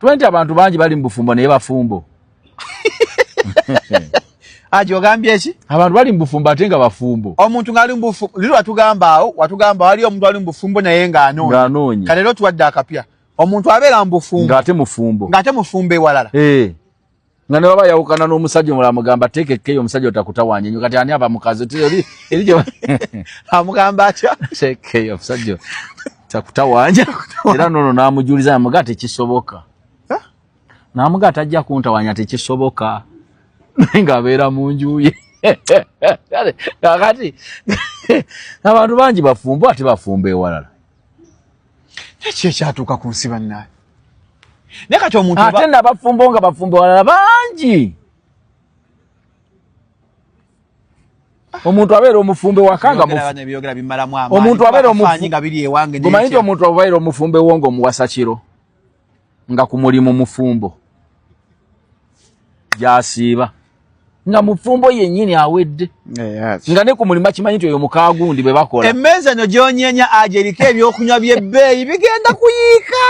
Tumanyi abantu bangi bali mu bufumbo naye bafumbo. Aje ogambye ki? Abantu bali mu bufumbo ate nga bafumbo. Omuntu ngali mu bufumbo, lilo watugamba wali omuntu ali mu bufumbo naye nga anonye. Kale lero tuwadde akapya. Omuntu abeera mu bufumbo. Ngate mufumbo. Ngate mufumbe walala. Nga ne baba yawukana n'omusajja omulala mugamba teekekkeyo omusajja otakutawanya nnyo kati ani aba mukazi erije amugamba atya teekekkeyo omusajja takutawanya era nono n'amujuliza amugaa tekisoboka n'amugaa tajja kuntawanya tekisoboka nga abeera mu nju ye kakati abantu bangi bafumbo ate bafumbo ewalala eki ekyatuuka ku nsi bannaye nekati omuntu ate n'abafumbo nga bafumbo walala bangi omuntu abeera omufumbe wakanga omuntu abeera omumanyi omuntu abeera omufumbe wongo omuwasa kiro nga ku mulimu mufumbo gyasiiba nga mufumbo yennyini awedde nga ne ku mulimu akimanyi nti oyo mukaagundi bwe bakola emmeeza eno gy'onyenya aje eriko ebyokunywa by'ebbeeyi bigenda kuyiika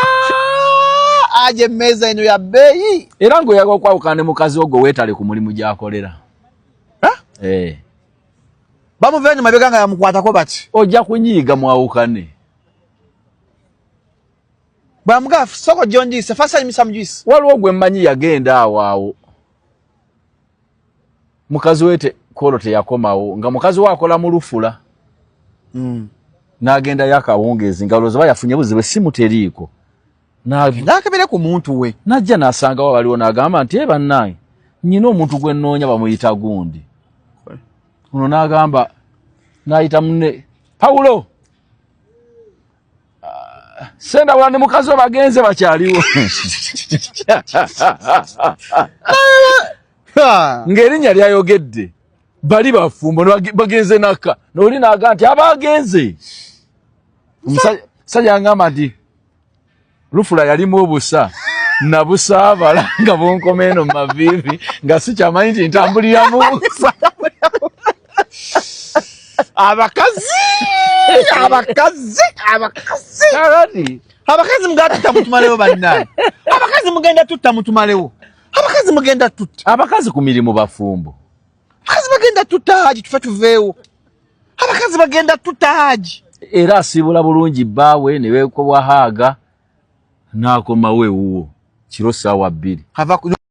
aje emmeeza eno ya bbeeyi era ng'oyaga okwawukana ne mukazi ogwo weetale ku mulimu gy'akolera bamuva eno mabega nga yamukwatako bati ojja kunyiiga mwawukane bwamugaa soko gy'ondiise fasanyumisa mujuyisi waliwo gwe mmanyi yagenda awaawo mukazi wete kolo teyakomawo nga mukazi wakola mu lufula n'agenda yakawungeezi nga olowooza yafunye buzibu essimu teriiko n'akebere ku muntu we najja n'asangawo waliwo n'agamba nti bannange nnyina omuntu gwe nnoonya bamuyita gundi ono n'agamba n'ayita munne Pawulo senda ne mukazi we bagenze bakyaliwo ng'erinnya lyayogedde bali bafumbo bagenze naka n'oli n'agamba nti abagenze omusajja agamba nti lufula yalimu obusa nabusaabala nga bunkoma eno mu maviivi nga sikyamanyi nti ntambulira mu busa abakazi mugenda mutumalewo bannaye abakazi mugenda tutta mutumalewo abakazi mugenda tutta abakazi ku mirimu bafumbo abakazi bagenda tutta haji tufe tuveewo abakazi bagenda tutta haji era asiibula bulungi bbaawe ne weekobwa haaga n'akomawo ewuwo kiro ssaawa 2